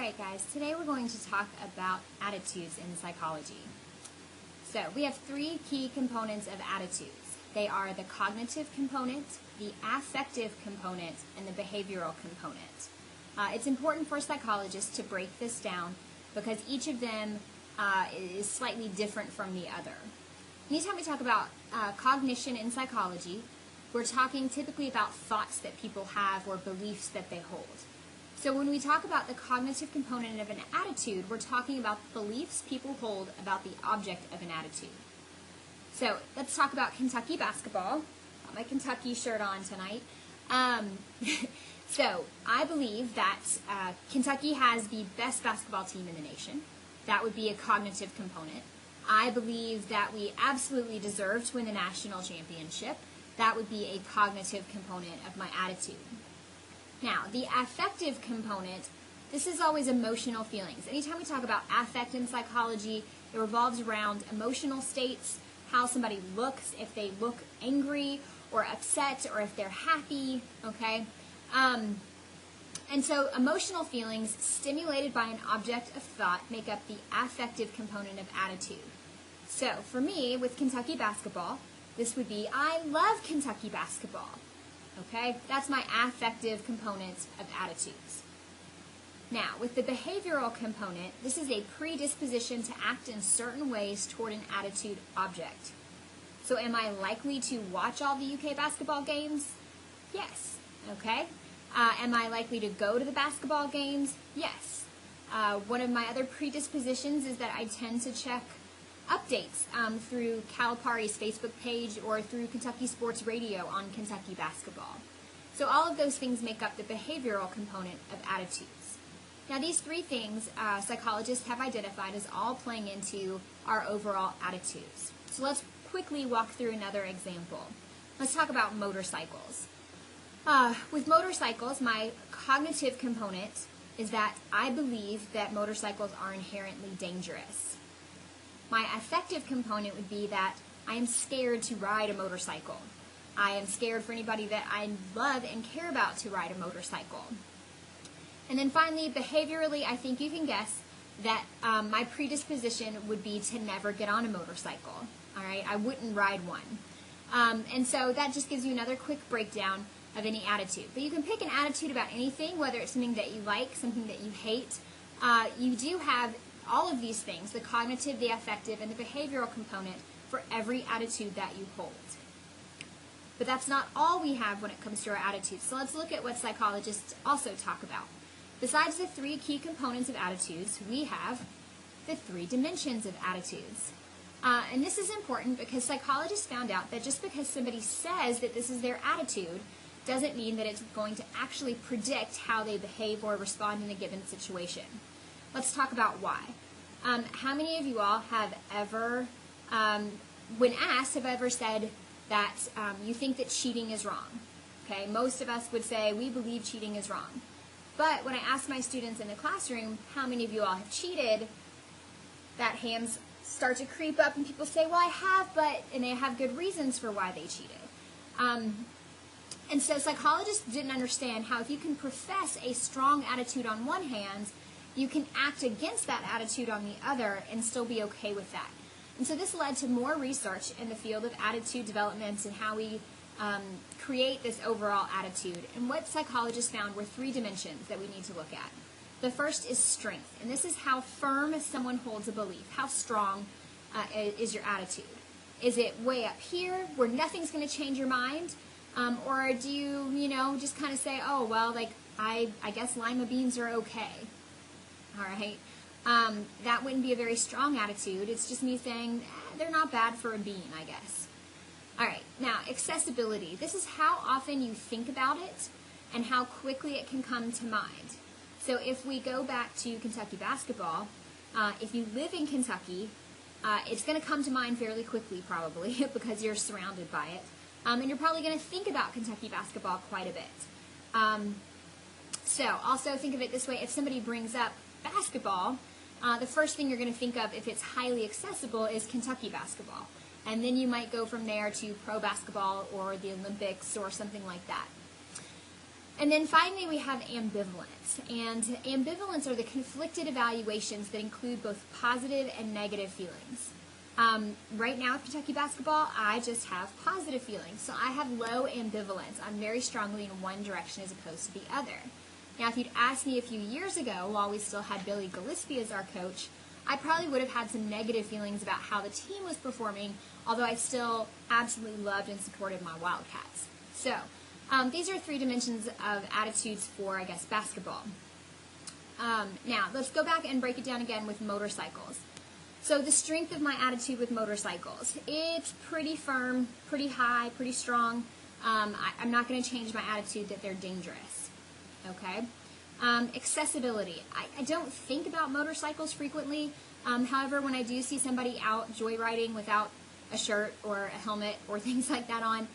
Alright guys, today we're going to talk about attitudes in psychology. So we have three key components of attitudes. They are the cognitive component, the affective component, and the behavioral component. It's important for psychologists to break this down because each of them is slightly different from the other. Anytime we talk about cognition in psychology, we're talking typically about thoughts that people have or beliefs that they hold. So when we talk about the cognitive component of an attitude, we're talking about beliefs people hold about the object of an attitude. So let's talk about Kentucky basketball. Got my Kentucky shirt on tonight. So I believe that Kentucky has the best basketball team in the nation. That would be a cognitive component. I believe that we absolutely deserve to win the national championship. That would be a cognitive component of my attitude. Now, the affective component, this is always emotional feelings. Anytime we talk about affect in psychology, it revolves around emotional states, how somebody looks, if they look angry or upset or if they're happy, okay? And so emotional feelings stimulated by an object of thought make up the affective component of attitude. So for me, with Kentucky basketball, this would be, I love Kentucky basketball. Okay, that's my affective component of attitudes. Now, with the behavioral component, this is a predisposition to act in certain ways toward an attitude object. So am I likely to watch all the UK basketball games? Yes. Okay. Am I likely to go to the basketball games? Yes. One of my other predispositions is that I tend to check updates through Calipari's Facebook page or through Kentucky Sports Radio on Kentucky basketball. So all of those things make up the behavioral component of attitudes. Now these three things psychologists have identified as all playing into our overall attitudes. So let's quickly walk through another example. Let's talk about motorcycles. With motorcycles, my cognitive component is that I believe that motorcycles are inherently dangerous. My affective component would be that I am scared to ride a motorcycle. I am scared for anybody that I love and care about to ride a motorcycle. And then finally, behaviorally, I think you can guess that my predisposition would be to never get on a motorcycle. All right, I wouldn't ride one. And so that just gives you another quick breakdown of any attitude. But you can pick an attitude about anything, whether it's something that you like, something that you hate. You do have all of these things, the cognitive, the affective, and the behavioral component for every attitude that you hold. But that's not all we have when it comes to our attitudes. So let's look at what psychologists also talk about. Besides the three key components of attitudes, we have the three dimensions of attitudes. And this is important because psychologists found out that just because somebody says that this is their attitude doesn't mean that it's going to actually predict how they behave or respond in a given situation. Let's talk about why. How many of you all have ever, when asked, have ever said that you think that cheating is wrong? Okay, most of us would say we believe cheating is wrong. But when I ask my students in the classroom, how many of you all have cheated, that hands start to creep up and people say, well, I have, but, and they have good reasons for why they cheated. And so psychologists didn't understand how if you can profess a strong attitude on one hand, you can act against that attitude on the other and still be okay with that. And so this led to more research in the field of attitude development and how we create this overall attitude. And what psychologists found were three dimensions that we need to look at. The first is strength, and this is how firm someone holds a belief. How strong is your attitude? Is it way up here where nothing's going to change your mind? Or do you, just kind of say, oh, well, like, I guess lima beans are okay. All right, that wouldn't be a very strong attitude. It's just me saying, they're not bad for a bean, I guess. All right, now, accessibility. This is how often you think about it and how quickly it can come to mind. So if we go back to Kentucky basketball, if you live in Kentucky, it's going to come to mind fairly quickly, probably, because you're surrounded by it. And you're probably going to think about Kentucky basketball quite a bit. So also think of it this way. If somebody brings up basketball, the first thing you're going to think of if it's highly accessible is Kentucky basketball. And then you might go from there to pro basketball or the Olympics or something like that. And then finally we have ambivalence. And ambivalence are the conflicted evaluations that include both positive and negative feelings. Right now with Kentucky basketball, I just have positive feelings. So I have low ambivalence. I'm very strongly in one direction as opposed to the other. Now, if you'd asked me a few years ago, while we still had Billy Gillespie as our coach, I probably would have had some negative feelings about how the team was performing, although I still absolutely loved and supported my Wildcats. So, these are 3 dimensions of attitudes for, I guess, basketball. Now, let's go back and break it down again with motorcycles. So the strength of my attitude with motorcycles, it's pretty firm, pretty high, pretty strong. I'm not going to change my attitude that they're dangerous. Okay? Accessibility. I don't think about motorcycles frequently. However, when I do see somebody out joyriding without a shirt or a helmet or things like that on,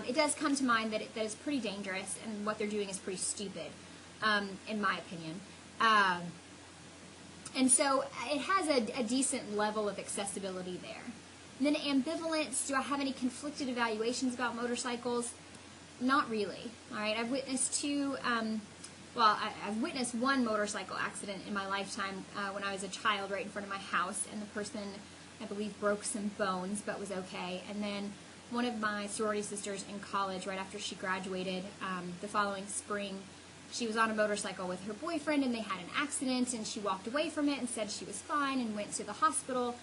it does come to mind that it's pretty dangerous and what they're doing is pretty stupid, in my opinion. And so it has a decent level of accessibility there. And then ambivalence, do I have any conflicted evaluations about motorcycles? Not really. All right, I've witnessed I've witnessed one motorcycle accident in my lifetime when I was a child right in front of my house, and the person, I believe, broke some bones but was okay. And then one of my sorority sisters in college, right after she graduated the following spring, she was on a motorcycle with her boyfriend and they had an accident, and she walked away from it and said she was fine and went to the hospital,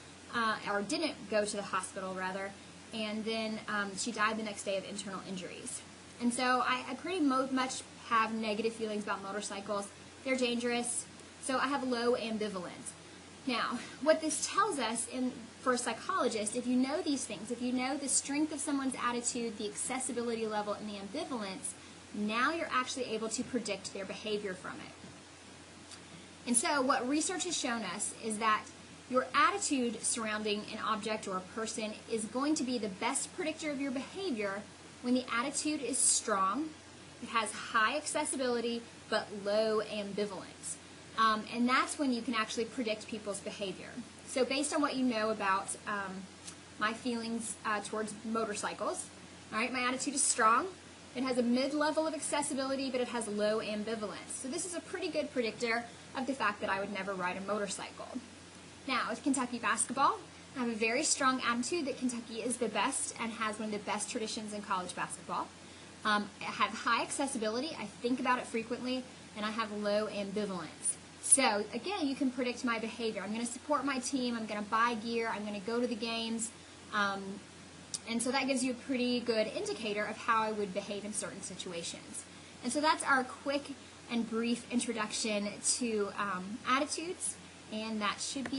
or didn't go to the hospital rather, and then she died the next day of internal injuries. And so I pretty much have negative feelings about motorcycles. They're dangerous, so I have low ambivalence. Now, what this tells us for a psychologist, if you know these things, if you know the strength of someone's attitude, the accessibility level, and the ambivalence, now you're actually able to predict their behavior from it. And so what research has shown us is that your attitude surrounding an object or a person is going to be the best predictor of your behavior when the attitude is strong, it has high accessibility, but low ambivalence. And that's when you can actually predict people's behavior. So based on what you know about my feelings towards motorcycles, all right, my attitude is strong. It has a mid-level of accessibility, but it has low ambivalence. So this is a pretty good predictor of the fact that I would never ride a motorcycle. Now, with Kentucky basketball, I have a very strong attitude that Kentucky is the best and has one of the best traditions in college basketball. I have high accessibility. I think about it frequently, and I have low ambivalence. So, again, you can predict my behavior. I'm going to support my team. I'm going to buy gear. I'm going to go to the games. And so that gives you a pretty good indicator of how I would behave in certain situations. And so that's our quick and brief introduction to attitudes, and that should be